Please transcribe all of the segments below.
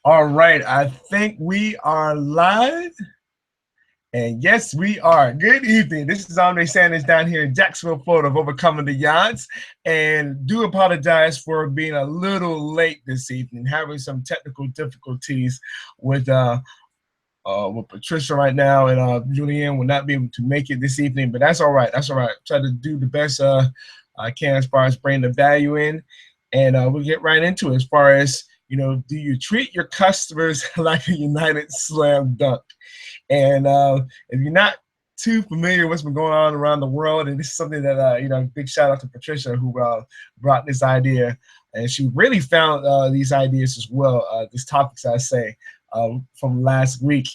All right, I think we are live. And yes, we are. Good evening. This is Andre Sanders down here in Jacksonville, Florida, of Overcoming the Odds. And do apologize for being a little late this evening, having some technical difficulties with Patricia right now, and Julianne will not be able to make it this evening, but that's all right. That's all right. Try to do the best I can as far as bringing the value in, and we'll get right into it. As far as do you treat your customers like a United Slam Dunk? And if you're not too familiar with what's been going on around the world, and this is something that big shout out to Patricia who brought this idea, and she really found these ideas as well. These topics I say from last week,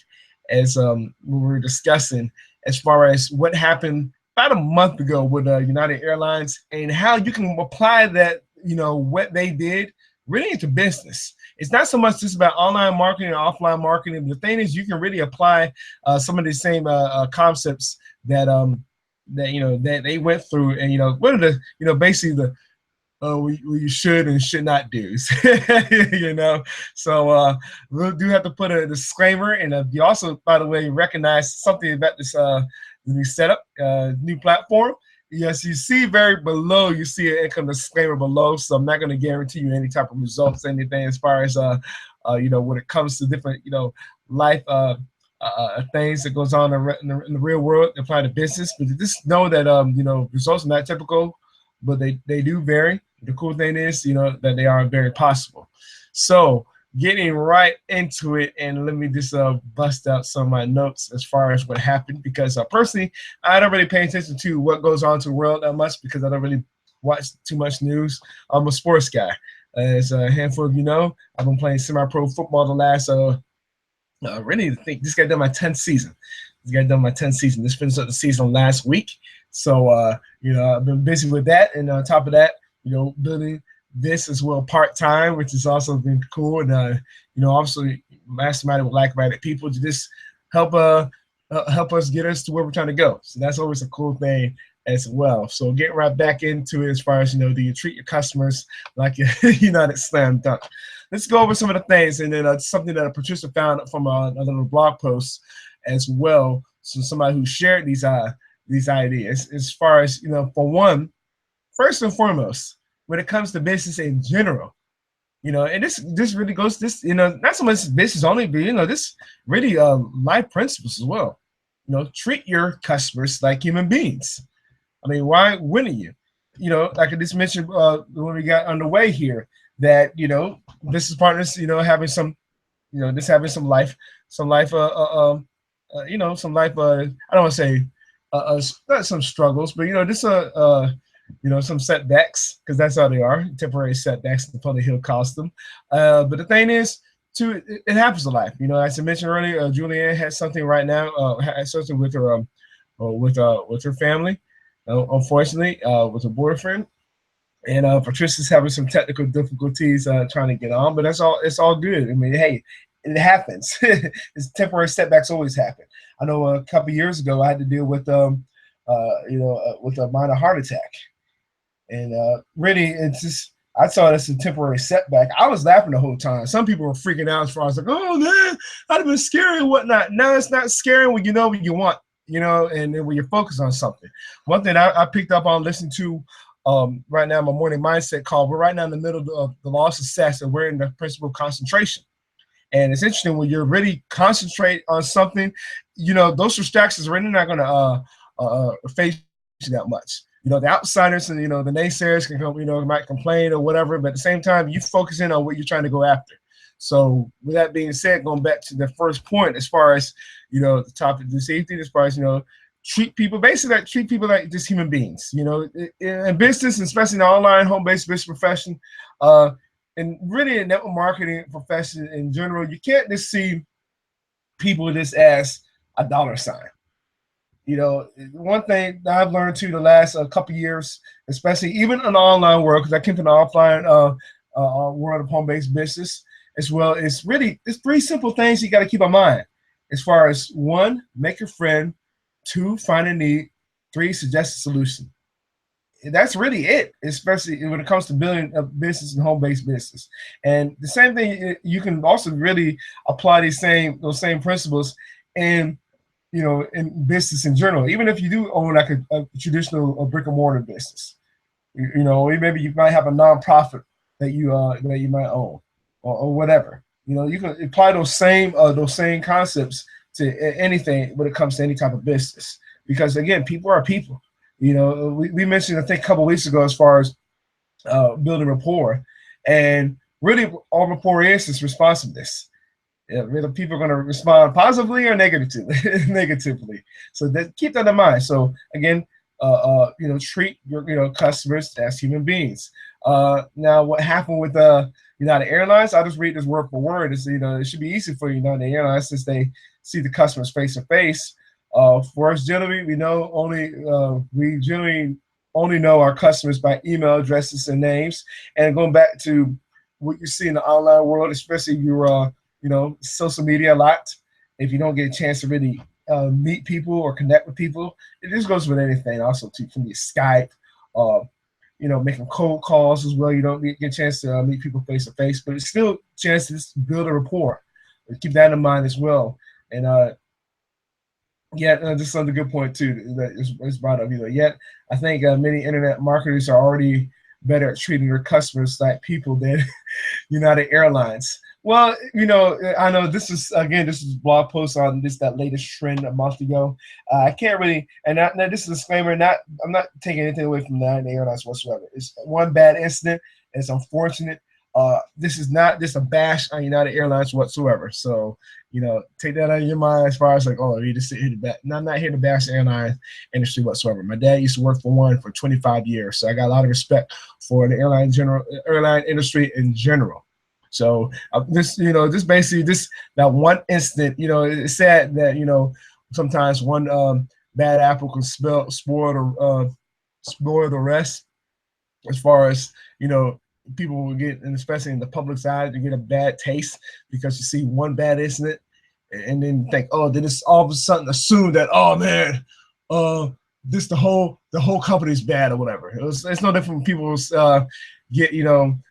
as we were discussing as far as what happened about a month ago with United Airlines and how you can apply that what they did really into business. It's not so much just about online marketing or offline marketing. The thing is, you can really apply some of the same concepts that that they went through, and what are the basically the what you should and should not do. So we do have to put a disclaimer, and you also, by the way, recognize something about this new setup, new platform. Yes, you see very below, you see an income disclaimer below, so I'm not going to guarantee you any type of results, anything as far as when it comes to different life things that goes on in the real world, apply to business. But just know that results are not typical, but they do vary. The cool thing is that they are very possible. So getting right into it, and let me just bust out some of my notes as far as what happened, because personally, I don't really pay attention to what goes on to the world that much because I don't really watch too much news. I'm a sports guy. As a handful of I've been playing semi-pro football the last really I think this guy done my 10th season. This finished up the season last week. So I've been busy with that, and on top of that, building this as well part-time, which has also been cool. And obviously masterminding with like-minded people to just help us get us to where we're trying to go. So that's always a cool thing as well. So get right back into it as far as do you treat your customers like a United Slam Dunk? Let's go over some of the things, and then something that Patricia found from a little blog post as well. So somebody who shared these ideas as far as for one, first and foremost, when it comes to business in general, and this really goes not so much business only, but this really life principles as well. Treat your customers like human beings. I mean, why wouldn't you? Like I just mentioned when we got underway here, that business partners, having some, just having some life, some life. I don't want to say not some struggles, but just some setbacks, because that's how they are, temporary setbacks. The public he'll cost them. But the thing is, too, it happens in life. As I mentioned earlier, Julianne has something right now, has something with her with her family, unfortunately, with her boyfriend. And Patricia's having some technical difficulties trying to get on, but that's all. It's all good. I mean, hey, it happens. It's temporary setbacks always happen. I know a couple of years ago I had to deal with with a minor heart attack, and really it's just, I saw it as a temporary setback. I was laughing the whole time. Some people were freaking out as far as like, oh man, I'd have been scary and whatnot. No, it's not scary when you know what you want, and then when you're focused on something. One thing I picked up on listening to right now, my morning mindset call, we're right now in the middle of the law of success, and we're in the principle of concentration. And it's interesting when you're really concentrate on something, those distractions are really not going to face you that much. The outsiders and the naysayers can come, might complain or whatever, but at the same time, you focus in on what you're trying to go after. So with that being said, going back to the first point, as far as the topic this evening, as far as treat people like just human beings. In business, especially in the online home-based business profession, and really in network marketing profession in general, you can't just see people just as a dollar sign. One thing that I've learned too the last couple of years, especially even in the online world, because I came from the offline world of home-based business as well, it's three simple things you got to keep in mind. As far as one, make a friend; two, find a need; three, suggest a solution. that's really it, especially when it comes to building a business and home-based business. And the same thing, you can also really apply those same principles in in business in general. Even if you do own like a traditional brick and mortar business, maybe you might have a nonprofit that you might own, or whatever. You can apply those same concepts to anything when it comes to any type of business. Because again, people are people. We mentioned, I think, a couple of weeks ago, as far as building rapport, and really all rapport is responsiveness. Whether people are going to respond positively or negatively. Negatively. So keep that in mind. So again, treat your customers as human beings. Now, what happened with United Airlines? I'll just read this word for word. It's, it should be easy for United Airlines, since they see the customers face to face. For us, generally, we generally only know our customers by email addresses and names. And going back to what you see in the online world, especially if you're social media a lot, if you don't get a chance to really meet people or connect with people, it just goes with anything. Also, too, can be Skype, making cold calls as well. You don't get a chance to meet people face to face, but it's still chances to build a rapport. Keep that in mind as well. And just another good point too that is brought up. Yet I think many internet marketers are already better at treating their customers like people than United Airlines. Well, I know this is a blog post on that latest trend a month ago. I can't really, and now this is a disclaimer. I'm not taking anything away from United Airlines whatsoever. It's one bad incident. It's unfortunate. This is not just a bash on United Airlines whatsoever. So, take that out of your mind as far as like, oh, you just here to bash. No, I'm not here to bash the airline industry whatsoever. My dad used to work for one for 25 years, so I got a lot of respect for the airline industry in general. So just basically that one incident, it's sad that sometimes one bad apple can spoil the rest. As far as people will get, and especially in the public's eye, to get a bad taste because you see one bad incident, and then think, oh, then it's all of a sudden assume that, oh man, this the whole company's bad or whatever. It's no different when people get,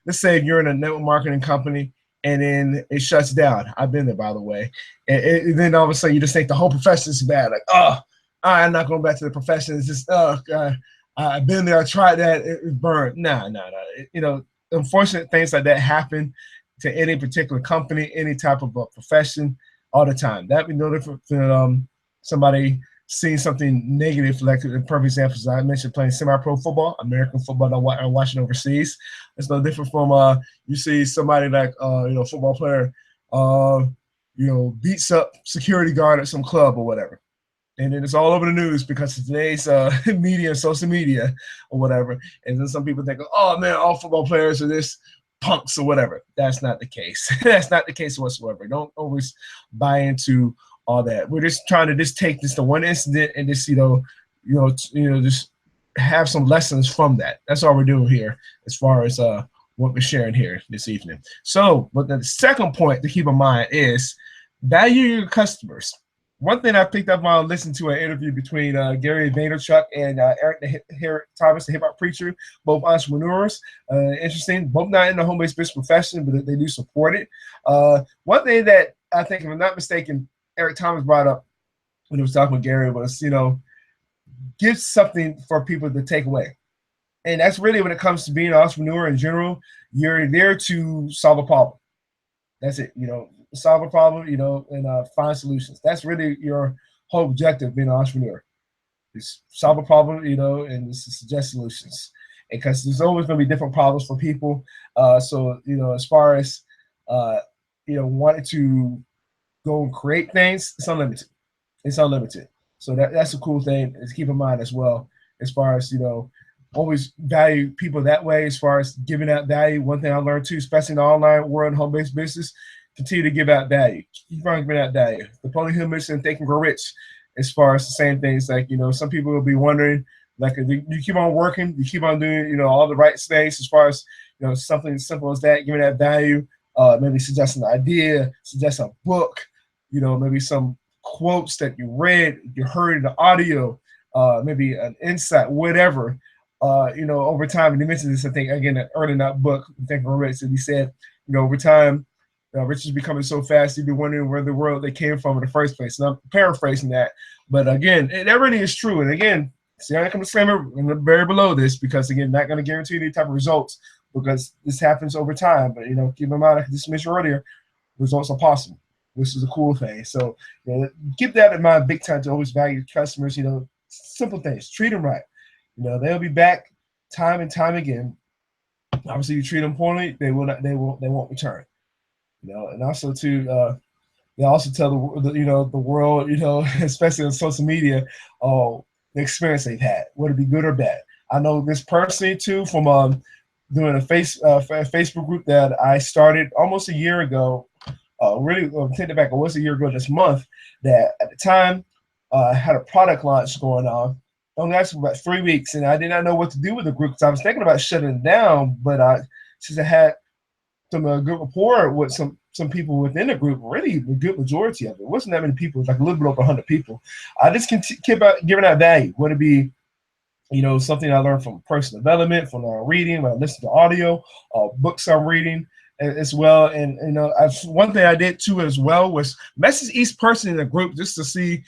let's say if you're in a network marketing company and then it shuts down. I've been there, by the way. And then all of a sudden you just think the whole profession is bad. Like, oh, I'm not going back to the profession. It's just, I've been there. I tried that. It burned. No. Unfortunate things like that happen to any particular company, any type of profession, all the time. That'd be no different than somebody seeing something negative. Like the perfect example is I mentioned playing semi-pro football, American football that I'm watching overseas. It's no different from you see somebody like football player beats up security guard at some club or whatever. And then it's all over the news because of today's media, social media, or whatever. And then some people think, oh man, all football players are this punks or whatever. That's not the case. That's not the case whatsoever. Don't always buy into all that. We're just trying to take this to one incident and just just have some lessons from that. That's all we're doing here as far as what we're sharing here this evening. So, but the second point to keep in mind is value your customers. One thing I picked up on listening to an interview between Gary Vaynerchuk and Eric Thomas, the hip hop preacher, both entrepreneurs. Interesting, both not in the home-based business profession, but they do support it. One thing that I think, if I'm not mistaken, Eric Thomas brought up when he was talking with Gary was, give something for people to take away. And that's really when it comes to being an entrepreneur in general, you're there to solve a problem. That's it, solve a problem, and find solutions. That's really your whole objective being an entrepreneur. Is solve a problem, and just suggest solutions. Because there's always going to be different problems for people. So, as far as, wanting to go and create things, it's unlimited. It's unlimited. So that's a cool thing to keep in mind as well. As far as, always value people that way. As far as giving out value, one thing I learned too, especially in the online world, home-based business, continue to give out value. Keep on giving out value. Napoleon Hill mission, Think and Grow Rich. As far as the same things, like, some people will be wondering, like, you keep on working, you keep on doing, all the right things. As far as, something as simple as that, giving that value, maybe suggesting an idea, suggest a book, maybe some quotes that you read, you heard in the audio, maybe an insight, whatever. over time, and he mentioned this, I think, again, early in that book, I think I read it, he said, over time, riches becoming so fast, you'd be wondering where the world they came from in the first place. And I'm paraphrasing that, but again, that really is true. And again, see, I come disclaimer very below this because again, not going to guarantee any type of results because this happens over time. But keep in mind, like I just mentioned earlier, results are possible, which is a cool thing. So keep that in mind big time to always value customers. Simple things, treat them right. They'll be back time and time again. Obviously, you treat them poorly, they won't return. And also too, they also tell the world, especially on social media, the experience they've had, whether it be good or bad. I know this personally too from doing a Facebook group that I started almost a year ago. Take it back, it was a year ago this month. That at the time, I had a product launch going on. Only lasted about 3 weeks, and I did not know what to do with the group because I was thinking about shutting it down. But since I had some good rapport with some people within the group, really a good majority of it. It wasn't that many people. It was like a little bit over 100 people. I just kept giving out value. Would it be, something I learned from personal development, from reading, when I listen to audio, books I'm reading as well. And, one thing I did too as well was message each person in the group just to see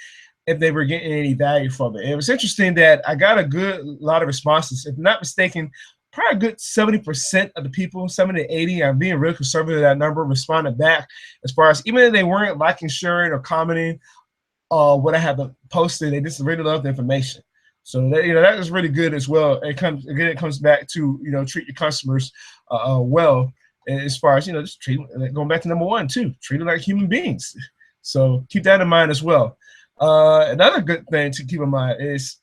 if they were getting any value from it. It was interesting that I got a lot of responses. If I'm not mistaken, probably a good 70% of the people, 70 to 80, I'm being real conservative, that number responded back as far as even if they weren't liking, sharing, or commenting what I have posted, they just really love the information. So that is really good as well. It comes back to treat your customers well, as far as just treat them, going back to number one too, treat them like human beings. So keep that in mind as well. Another good thing to keep in mind is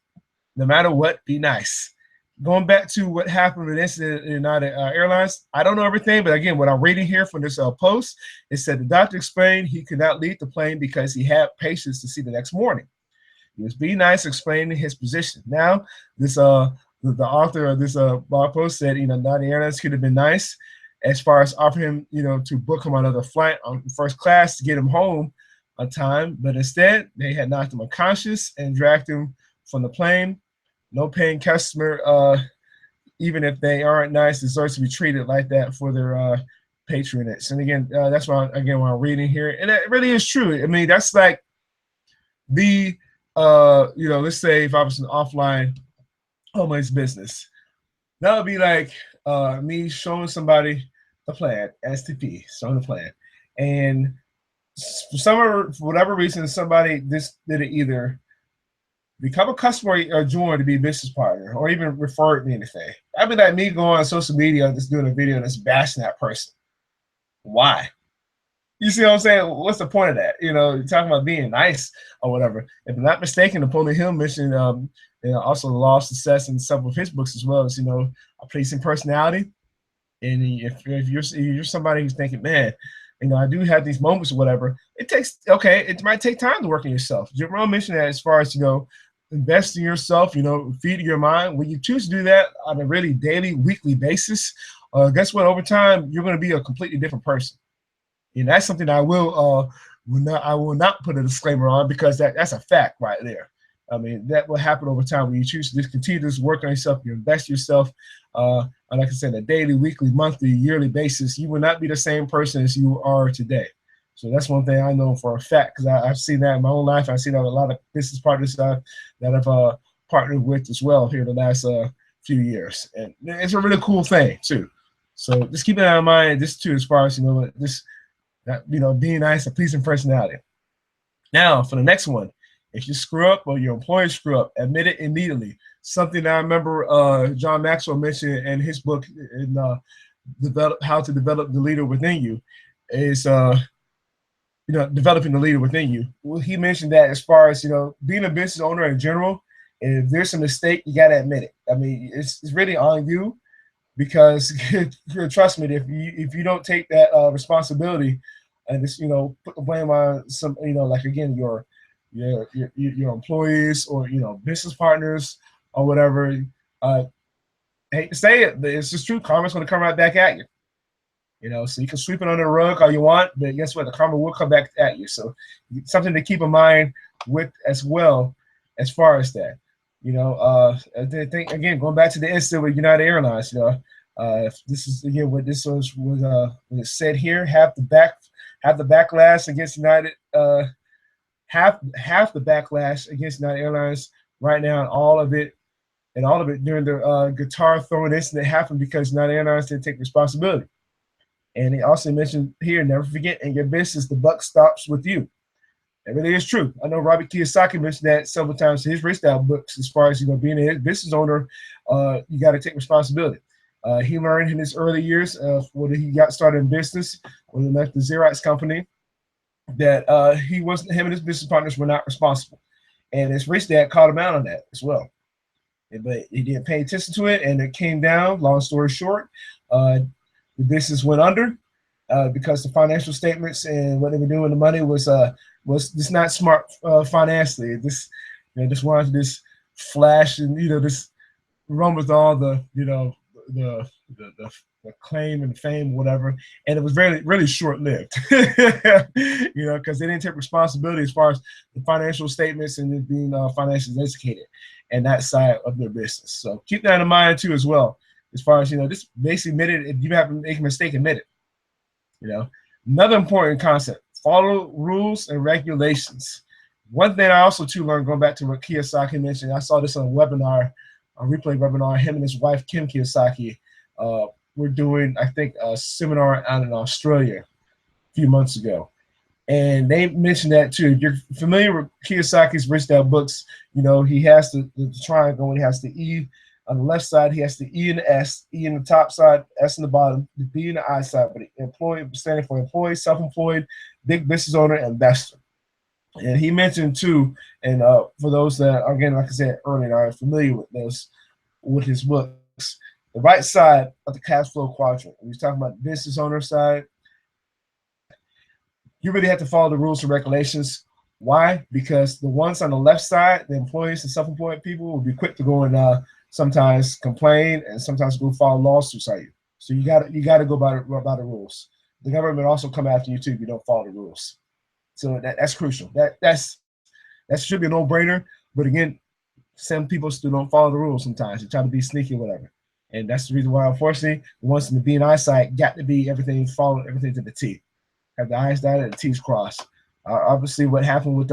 no matter what, be nice. Going back to what happened with this incident in United Airlines, I don't know everything, but again, what I'm reading here from this post, it said the doctor explained he could not leave the plane because he had patients to see the next morning. He was being nice, explaining his position. Now, this the author of this blog post said, United Airlines could have been nice as far as offering him, to book him another flight on first class to get him home on time, but instead they had knocked him unconscious and dragged him from the plane. No paying customer, even if they aren't nice, deserves to be treated like that for their patronage. And again, that's why what I'm reading here, and it really is true. I mean, that's like the let's say if I was an offline homeless business, that would be like me showing somebody the plan, STP, showing the plan, and for whatever reason, somebody just did it either become a customer or join to be a business partner or even refer me anything. That'd be like me going on social media and just doing a video that's bashing that person. Why? You see what I'm saying? What's the point of that? You're talking about being nice or whatever. If I'm not mistaken, Napoleon Hill mentioned also the law of success in several of his books as well as, a pleasing personality. And if you're somebody who's thinking, man, I do have these moments or whatever, it might take time to work on yourself. Jerome mentioned that as far as, invest in yourself, feed your mind. When you choose to do that on a really daily, weekly basis, guess what? Over time, you're going to be a completely different person. And that's something I will not put a disclaimer on because that's a fact right there. I mean, that will happen over time when you choose to just continue to work on yourself, you invest yourself, like I said, a daily, weekly, monthly, yearly basis. You will not be the same person as you are today. So that's one thing I know for a fact because I've seen that in my own life. I've seen that with a lot of business partners that I've partnered with as well here the last few years. And it's a really cool thing too. So just keep that in mind, just too, as far as, being nice, a pleasing personality. Now for the next one, if you screw up or your employer screw up, admit it immediately. Something that I remember John Maxwell mentioned in his book in How to Develop the Leader Within You is developing the leader within you. Well, he mentioned that as far as, being a business owner in general, if there's a mistake, you got to admit it. I mean, it's really on you because trust me, if you don't take that responsibility and just, put the blame on some, like again, your employees or, business partners or whatever, I hate to say it, but it's just true. Karma's going to come right back at you. So you can sweep it under the rug all you want, but guess what? The karma will come back at you. So something to keep in mind with as well as far as that. You know, I think again going back to the incident with United Airlines. You know, if this is again what this was said here. Half the backlash against United. Half the backlash against United Airlines right now, and all of it during the guitar throwing incident happened because United Airlines didn't take responsibility. And he also mentioned here, never forget, in your business, the buck stops with you. It really is true. I know Robert Kiyosaki mentioned that several times in his Rich Dad books, as far as being a business owner, you got to take responsibility. He learned in his early years when he got started in business, when he left the Xerox company, that him and his business partners were not responsible. And his Rich Dad called him out on that as well. But he didn't pay attention to it, and it came down. Long story short, the business went under because the financial statements and what they were doing with the money was just not smart financially. Just wanted to just flash and this run with all the the claim and fame, whatever, and it was really short lived. Because they didn't take responsibility as far as the financial statements and being financially educated and that side of their business. So keep that in mind too as well. As far as just basically admit it. If you have to make a mistake, admit it. Another important concept: follow rules and regulations. One thing I also too learned, going back to what Kiyosaki mentioned, I saw this on a webinar, a replay webinar. Him and his wife Kim Kiyosaki were doing, I think, a seminar out in Australia a few months ago, and they mentioned that too. If you're familiar with Kiyosaki's Rich Dad books, he has the triangle, and he has the E on the left side. He has the E and the S, E in the top side, S in the bottom, the B and the I side. But employee standing for employee, self-employed, big business owner, investor. And he mentioned too, and for those that, again, like I said earlier, are familiar with his books, the right side of the cash flow quadrant. When he's talking about the business owner side, you really have to follow the rules and regulations. Why? Because the ones on the left side, the employees and self-employed people, will be quick to go and sometimes complain and sometimes go file lawsuits on you. So you got to go by the rules. The government also come after you too if you don't follow the rules. So that's crucial. That should be a no-brainer. But again, some people still don't follow the rules sometimes. They try to be sneaky or whatever. And that's the reason why, unfortunately, the ones in the B and I side got to be follow everything to the T. Have the I's dotted and the T's crossed. Obviously, what happened with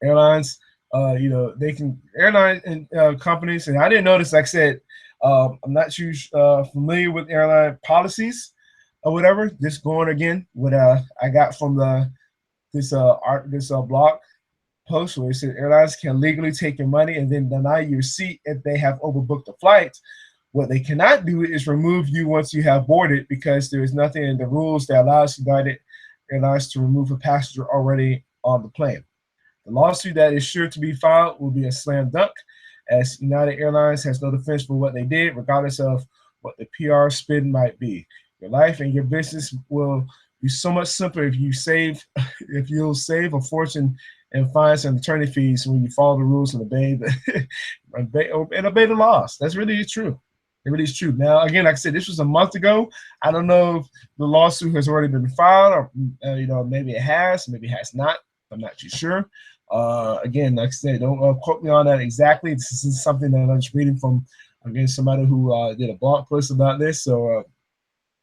airlines, they can airline and companies, and I didn't notice. Like I said, I'm not too familiar with airline policies or whatever. Just going again what I got from this blog post where it said airlines can legally take your money and then deny your seat if they have overbooked the flight. What they cannot do is remove you once you have boarded, because there is nothing in the rules that allows United Airlines to remove a passenger already on the plane. The lawsuit that is sure to be filed will be a slam dunk, as United Airlines has no defense for what they did, regardless of what the PR spin might be. Your life and your business will be so much simpler if you'll save a fortune and fines and attorney fees when you follow the rules and obey the laws. That's really true. It really is true. Now, again, like I said, this was a month ago. I don't know if the lawsuit has already been filed, or maybe it has, maybe it has not. I'm not too sure. Again, like I said, don't quote me on that exactly. This is something that I'm just reading from, again, somebody who did a blog post about this. So,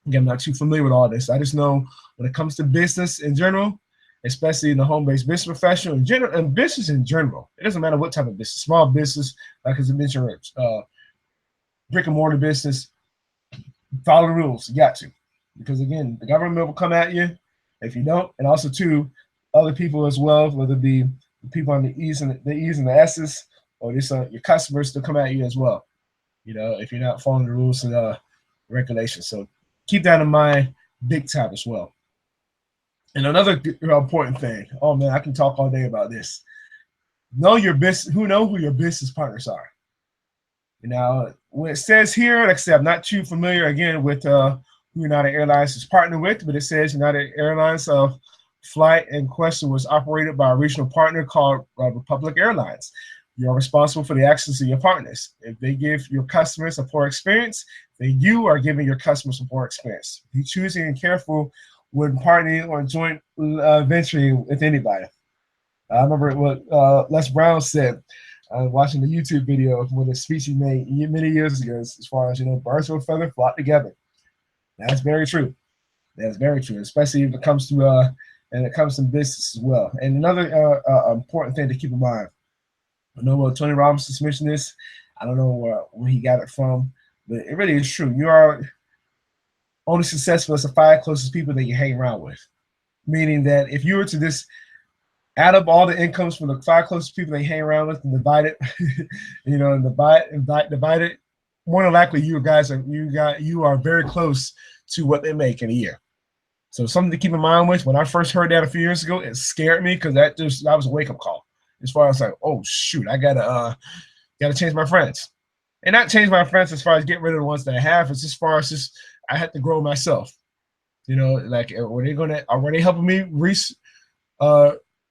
again, I'm not too familiar with all this. I just know when it comes to business in general, especially in the home-based business professional in general, and business in general, it doesn't matter what type of business, small business, like as I mentioned, brick and mortar business, follow the rules. You got to, because again, the government will come at you if you don't, and also too, other people as well, whether it be the people on the E's and the S's, or just your customers to come at you as well. If you're not following the rules and regulations. So keep that in mind, big time as well. And another important thing. Oh man, I can talk all day about this. Know your business. Know who your business partners are. When it says here, like I said, I'm not too familiar again with who United Airlines is partnered with, but it says United Airlines flight in question was operated by a regional partner called Republic Airlines. You're responsible for the actions of your partners. If they give your customers a poor experience, then you are giving your customers a poor experience. Be choosy and careful when partnering or joint venturing with anybody. I remember what Les Brown said. I was watching the YouTube video of what a speech he made many years ago, as far as, birds of a feather flock together. That's very true. That's very true, especially if it comes to business as well. And another important thing to keep in mind. I know what Tony Robinson's mentioned this. I don't know where he got it from, but it really is true. You are only successful as the 5 closest people that you hang around with. Meaning that if you were to just add up all the incomes from the 5 closest people that you hang around with and divide it, and divide it, more than likely you are very close to what they make in a year. So something to keep in mind with. When I first heard that a few years ago, it scared me because that was a wake up call. As far as like, oh shoot, I gotta change my friends, and not change my friends as far as getting rid of the ones that I have. It's as far as just I had to grow myself. Like are they helping me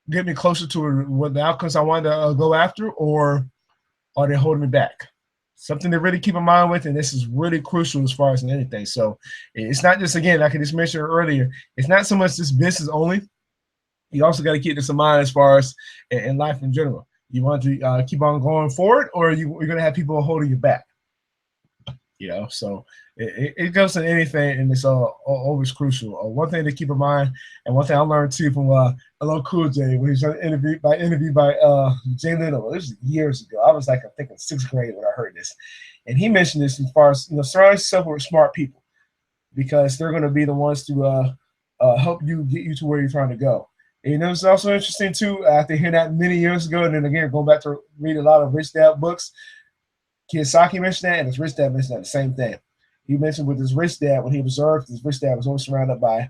get me closer to what the outcomes I wanted to go after, or are they holding me back? Something to really keep in mind with, and this is really crucial as far as anything. So it's not just, again, like I just mentioned earlier, it's not so much this business only. You also got to keep this in mind as far as in life in general. You want to keep on going forward, or you're going to have people holding you back. So it goes to anything, and it's always crucial. One thing to keep in mind, and one thing I learned too from LL Cool J when he was interviewed by Jay Leno. This was years ago. I was like, I think in 6th grade when I heard this, and he mentioned this as far as surround yourself with smart people, because they're going to be the ones to help you get you to where you're trying to go. And it was also interesting too, after hearing that many years ago, and then again going back to read a lot of Rich Dad books. Kiyosaki mentioned that, and his Rich Dad mentioned that, the same thing. He mentioned with his Rich Dad, when he observed his Rich Dad was always surrounded by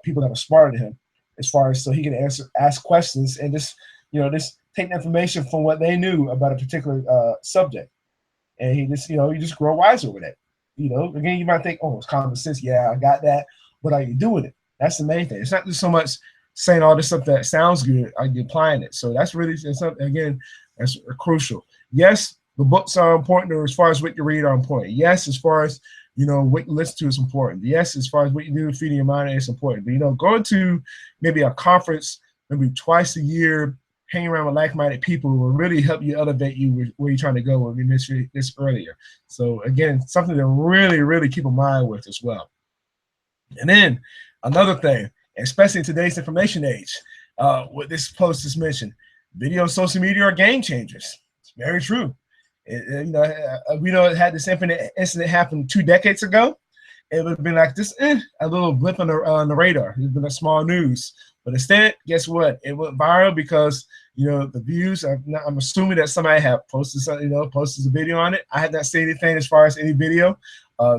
people that were smarter than him, as far as so he can ask questions and just take the information from what they knew about a particular subject, and he just grow wiser with it. Again, you might think, oh, it's common sense. Yeah, I got that, but are you doing it? That's the main thing. It's not just so much saying all this stuff that sounds good. Are you applying it? So that's really again, that's crucial. Yes. The books are important, or as far as what you read are important. Yes, as far as what you listen to is important. Yes, as far as what you do feeding your mind is important. But going to maybe a conference maybe twice a year, hanging around with like-minded people will really help you elevate you where you're trying to go. We mentioned this earlier. So again, something to really, really keep in mind with as well. And then another thing, especially in today's information age, what this post is mentioned, video and social media are game changers. It's very true. We it had this incident happen 2 decades ago. It would have been like this, a little blip on the radar. It would have been a small news. But instead, guess what? It went viral because the views. I'm assuming that somebody had posted posted a video on it. I had not seen anything as far as any video.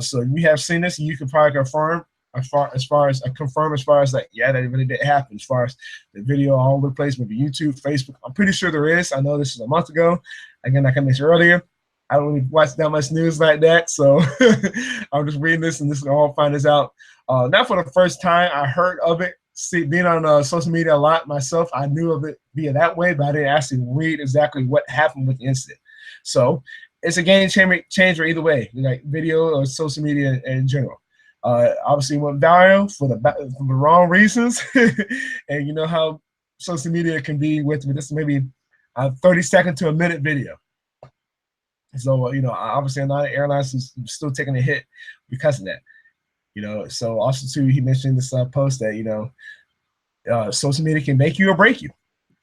So you have seen this, and you can probably confirm as far as like, yeah, that really did happen. As far as the video all over the place, maybe YouTube, Facebook. I'm pretty sure there is. I know this is a month ago. Again, like I mentioned earlier, I don't really watch that much news like that, so I'm just reading this, and this is all find this out. Not for the first time. I heard of it. Being on social media a lot myself, I knew of it being that way, but I didn't actually read exactly what happened with the incident. So it's a game changer either way, like video or social media in general. Obviously went viral for the wrong reasons, and you know how social media can be with this maybe a 30-second to a minute video. So obviously a lot of airlines is still taking a hit because of that. So also too, he mentioned this post that social media can make you or break you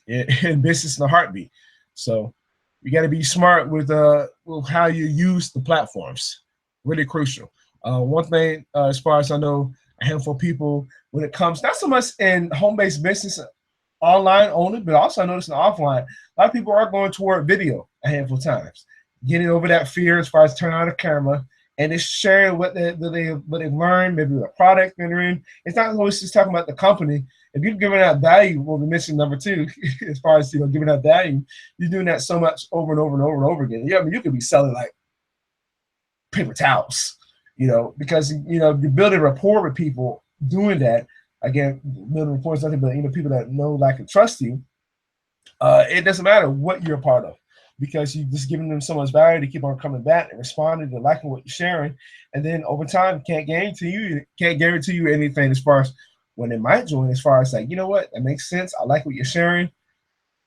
in business in a heartbeat. So you got to be smart with how you use the platforms. Really crucial. One thing, as far as I know, a handful of people, when it comes, not so much in home-based business, online only, but also I noticed in offline, a lot of people are going toward video a handful of times, getting over that fear as far as turning on the camera and just sharing what they've learned, maybe the product they're in. It's not always just talking about the company. If you're giving out value, well, we mentioned number 2, as far as giving out value, you're doing that so much over and over and over and over again. Yeah, I mean, you could be selling like paper towels, because you're building rapport with people doing that. Again, building rapport is nothing but people that know, like, and trust you. It doesn't matter what you're a part of, because you're just giving them so much value to keep on coming back and responding to liking what you're sharing. And then over time, can't guarantee you anything as far as when they might join, as far as like, you know what, that makes sense. I like what you're sharing.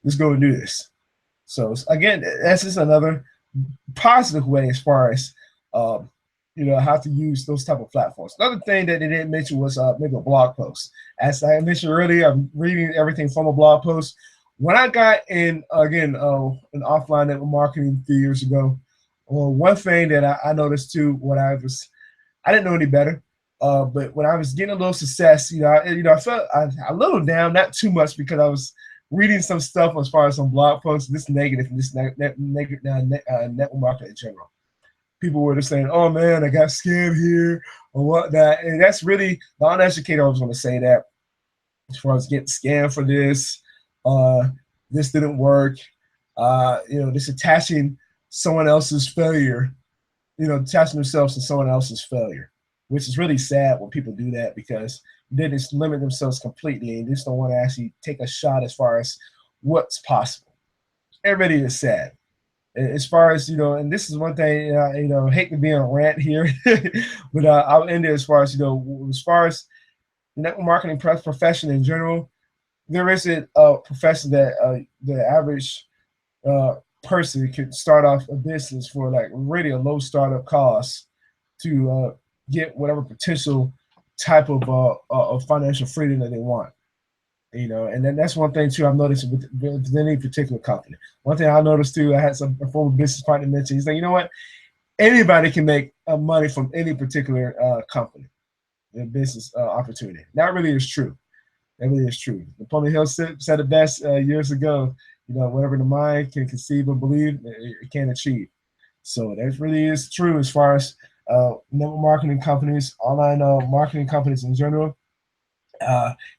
Let's go and do this. So again, that's just another positive way as far as how to use those type of platforms. Another thing that they didn't mention was maybe a blog post. As I mentioned earlier, I'm reading everything from a blog post. When I got in again in offline network marketing 3 years ago, well, one thing that I noticed too when I didn't know any better. But when I was getting a little success, I felt a little down, not too much because I was reading some stuff as far as some blog posts, this negative, and this negative network marketing in general. People were just saying, "Oh man, I got scammed here," or whatnot, and that's really the uneducated. I was going to say that as far as getting scammed for this didn't work. This attaching someone else's failure, attaching themselves to someone else's failure, which is really sad when people do that because they just limit themselves completely and just don't want to actually take a shot as far as what's possible. Everybody is sad. As far as, and this is one thing, hate to be on a rant here, but I'll end it as far as, as far as the network marketing profession in general, there isn't a profession that the average person could start off a business for like really a low startup cost to get whatever potential type of financial freedom that they want. And then that's one thing too I've noticed with any particular company. One thing I noticed too, I had a former business partner mention, he's like, you know what? Anybody can make money from any particular company, business opportunity. That really is true. That really is true. Napoleon Hill said it best years ago, whatever the mind can conceive or believe, it can achieve. So that really is true as far as network marketing companies, online marketing companies in general.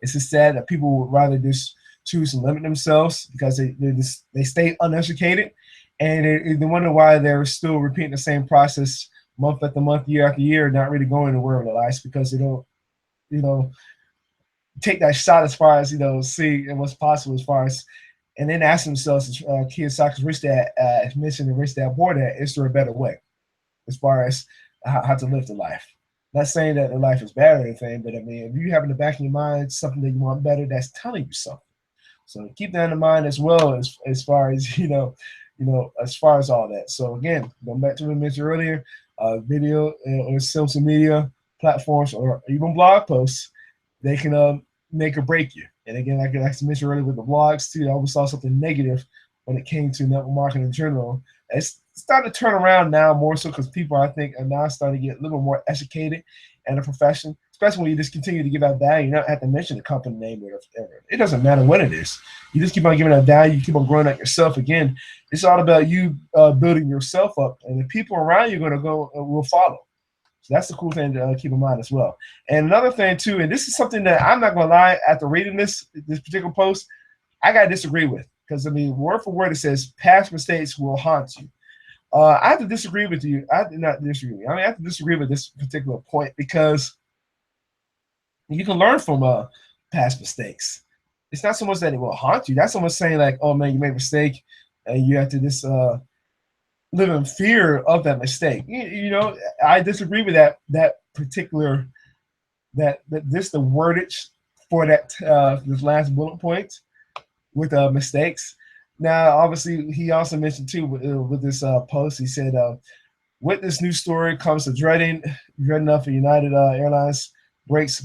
It's just sad that people would rather just choose to limit themselves because they stay uneducated, and they wonder why they're still repeating the same process month after month, year after year, not really going anywhere in their lives because they don't, take that shot as far as see what's possible as far as, and then ask themselves, as Kiyosaki's Rich Dad mentioned in Rich Dad Poor Dad, is there a better way as far as how to live the life? Not saying that the life is bad or anything, but I mean, if you have in the back of your mind something that you want better, that's telling you something. So keep that in mind as well as far as as far as all that. So again, going back to what I mentioned earlier, video or social media platforms or even blog posts, they can make or break you. And again, like I mentioned earlier with the blogs too, I always saw something negative when it came to network marketing in general. It's starting to turn around now more so because people, I think, are now starting to get a little more educated in the profession, especially when you just continue to give out value. You don't have to mention the company name or whatever. It doesn't matter what it is. You just keep on giving out value. You keep on growing out yourself. Again, it's all about you building yourself up, and the people around you are going to go will follow. So that's the cool thing to keep in mind as well. And another thing too, and this is something that I'm not going to lie, after reading this particular post, I got to disagree with. Because, I mean, word for word, it says past mistakes will haunt you. I have to disagree with you. I did not disagree. I have to disagree with this particular point because you can learn from past mistakes. It's not so much that it will haunt you. That's almost saying like, oh, man, you made a mistake and you have to just live in fear of that mistake. I disagree with that particular, that this the wordage for that this last bullet point with mistakes. Now, obviously, he also mentioned too with this post. He said, "With this new story comes the dreading of a United Airlines breaks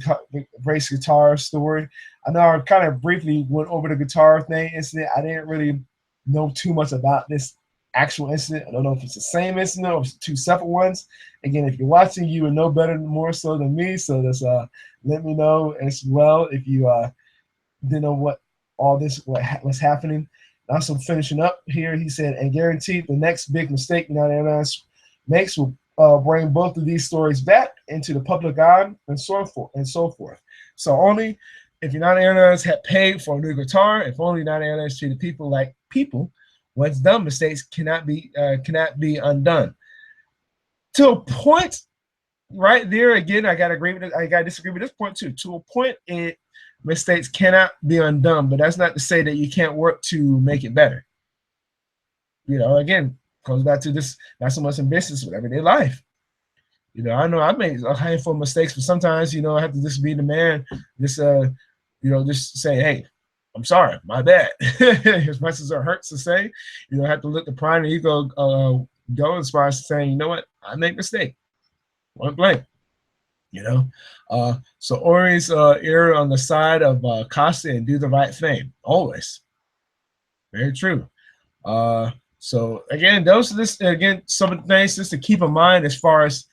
guitar story." I know I kind of briefly went over the guitar thing incident. I didn't really know too much about this actual incident. I don't know if it's the same incident or if it's two separate ones. Again, if you're watching, you would know better, more so than me. So just let me know as well if you didn't know what all this was happening. And also finishing up here, he said, and guaranteed the next big mistake United Airlines makes will bring both of these stories back into the public eye and so forth. So only if United Airlines had paid for a new guitar, if only United Airlines treated people like people, once done mistakes cannot be undone. To a point, right there again, I gotta agree with it. I gotta disagree with this point too. To a point, mistakes cannot be undone, but that's not to say that you can't work to make it better. Again, goes back to this, not so much in business, but everyday life. I know I made a handful of mistakes, but sometimes, I have to just be the man, just say, hey, I'm sorry, my bad. As much as it hurts to say, you don't have to let the pride and ego go as far as saying, you know what, I make a mistake. Point blank. You know, so always err on the side of caution and do the right thing. Always. Very true. So again, those are this again some of the things just to keep in mind as far as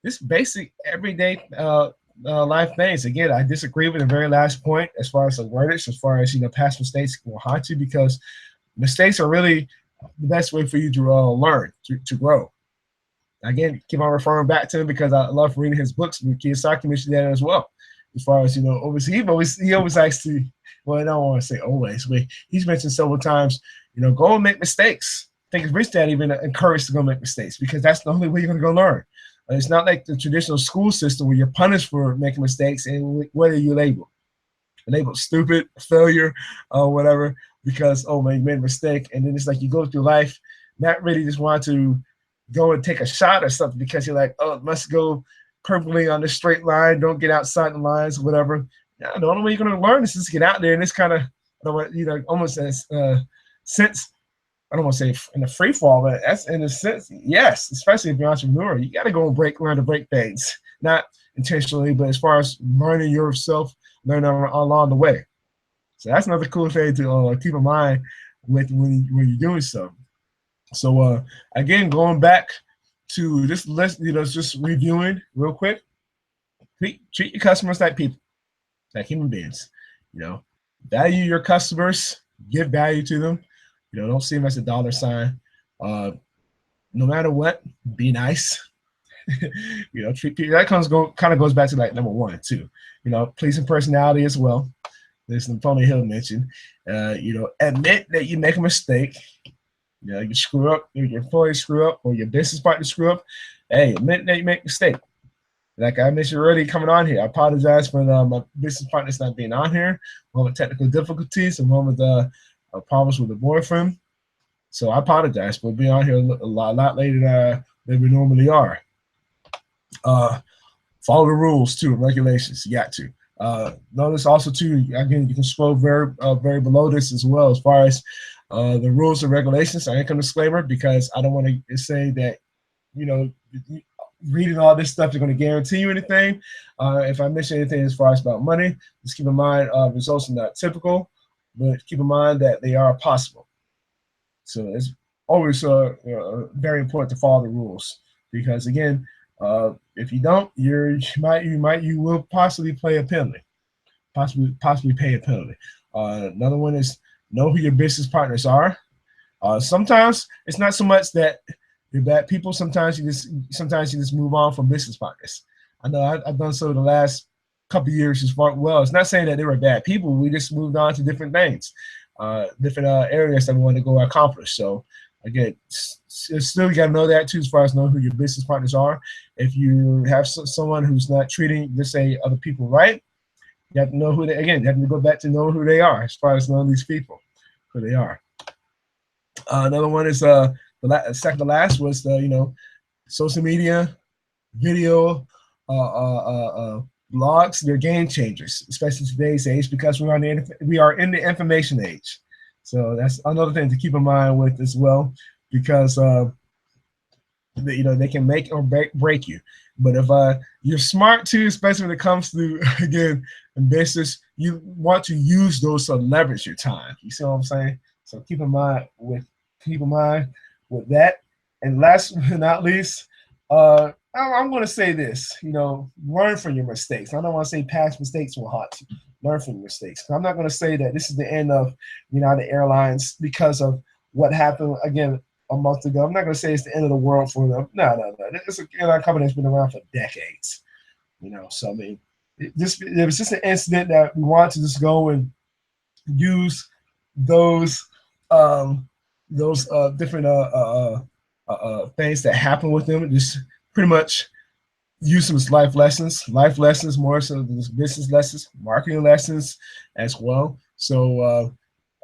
this basic everyday life things. Again, I disagree with the very last point as far as awareness, as far as past mistakes will haunt you because mistakes are really the best way for you to learn to grow. Again, keep on referring back to him because I love reading his books. Kiyosaki mentioned that as well. As far as always he always likes to. Well, I don't want to say always, but he's mentioned several times. Go and make mistakes. I think Rich Dad even encouraged to go make mistakes because that's the only way you're going to go learn. It's not like the traditional school system where you're punished for making mistakes and whether you're labeled stupid, failure, or whatever because oh man, you made a mistake, and then it's like you go through life not really just want to go and take a shot or something because you're like, oh, it must go perfectly on the straight line. Don't get outside the lines, whatever. Yeah, the only way you're going to learn is just get out there and it's kind of, almost as sense. I don't want to say in a free fall, but that's in a sense, yes, especially if you're an entrepreneur, you got to go and learn to break things, not intentionally, but as far as learning yourself, learning along the way. So that's another cool thing to keep in mind with when you're doing so. So again, going back to this list, just reviewing real quick. Treat your customers like people, like human beings. Value your customers, give value to them. Don't see them as a dollar sign. No matter what, be nice. Treat people. That kind of goes back to like number one too. Pleasing personality as well. There's Napoleon Hill mentioned. Admit that you make a mistake. You screw up, your employees screw up, or your business partner screw up. Hey, admit that you make a mistake. Like I mentioned already coming on here, I apologize for my business partners not being on here. One with technical difficulties and one with problems with the boyfriend. So I apologize for being on here a lot later than we normally are. Follow the rules too, regulations. You got to. Notice also too, again, you can scroll very below this as well as far as the rules and regulations. I income disclaimer because I don't want to say that, reading all this stuff is going to guarantee you anything. If I mention anything as far as about money, just keep in mind results are not typical, but keep in mind that they are possible. So it's always very important to follow the rules because again, if you don't, you will possibly pay a penalty. Possibly pay a penalty. Another one is know who your business partners are. Sometimes it's not so much that they're bad people. Sometimes you just move on from business partners. I know I've done so the last couple of years as far. Well, it's not saying that they were bad people. We just moved on to different things, different areas that we want to go accomplish. So again, still you got to know that too, as far as knowing who your business partners are. If you have someone who's not treating, let's say, other people right, you have to know who they. Again, you have to go back to know who they are, as far as knowing these people, who they are. Another one is the second to last was the social media, video, blogs. They're game changers, especially today's age because we are in the information age. So that's another thing to keep in mind with as well, because they can make or break you. But if you're smart too, especially when it comes to again business, you want to use those to leverage your time. You see what I'm saying? So keep in mind with that. And last but not least, I'm going to say this. Learn from your mistakes. I don't want to say past mistakes will haunt you. Learn from your mistakes. I'm not going to say that this is the end of United Airlines because of what happened again a month ago. I'm not going to say it's the end of the world for them. No. It's a airline company that's been around for decades. So I mean, it was just an incident that we wanted to just go and use those different things that happen with them. Just pretty much use them as life lessons more so than business lessons, marketing lessons as well. So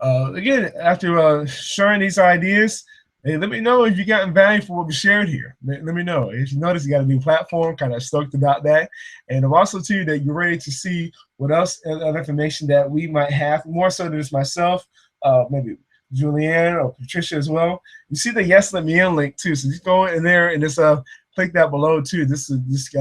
again, after sharing these ideas, Hey, let me know if you got value for what we shared here. Let me know. If you notice you got a new platform, kind of stoked about that. And I'm also, too, that you're ready to see what else other information that we might have, more so than just myself, maybe Julianne or Patricia as well. You see the Yes Let Me In link, too. So just go in there and just click that below, too. This is just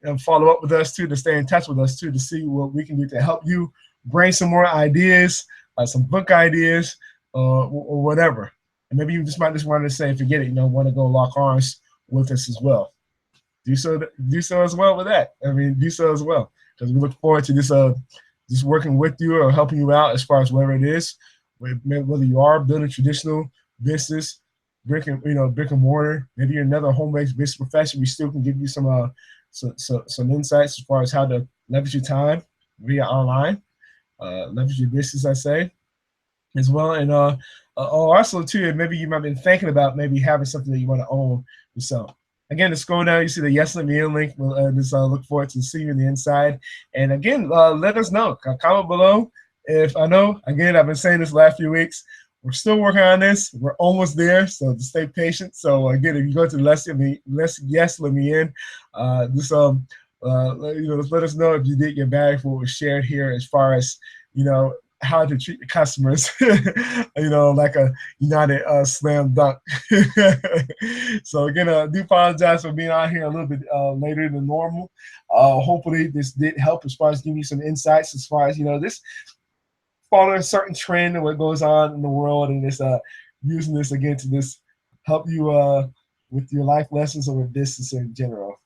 and follow up with us too, to stay in touch with us too, to see what we can do to help you bring some more ideas, some book ideas, or whatever. And maybe you just might just want to say, forget it, want to go lock arms with us as well. Do so as well with that. I mean, do so as well, because we look forward to this just working with you or helping you out as far as whatever it is, whether you are building traditional business, brick and mortar, maybe you're another home-based business profession. We still can give you some insights as far as how to leverage your time via online, leverage your business, I say, as well. And also too, maybe you might have been thinking about maybe having something that you want to own yourself. Again, to scroll down, you see the Yes Let Me In link. We'll just look forward to seeing you on the inside. And again, let us know. Comment below. If I know, again, I've been saying this last few weeks, we're still working on this. We're almost there, so just stay patient. So again, if you go to Yes Let Me In, just let us know if you did get value for what was shared here, as far as how to treat the customers, like a United slam dunk. So again, I do apologize for being out here a little bit later than normal. Hopefully this did help as far as giving you some insights as far as this following a certain trend and what goes on in the world, and this using this again to just help you with your life lessons or business in general,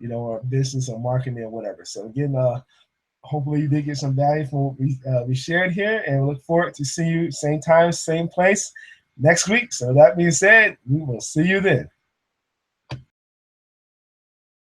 or business or marketing or whatever. So again, hopefully you did get some value from what we shared here, and we look forward to seeing you same time, same place next week. So that being said, we will see you then.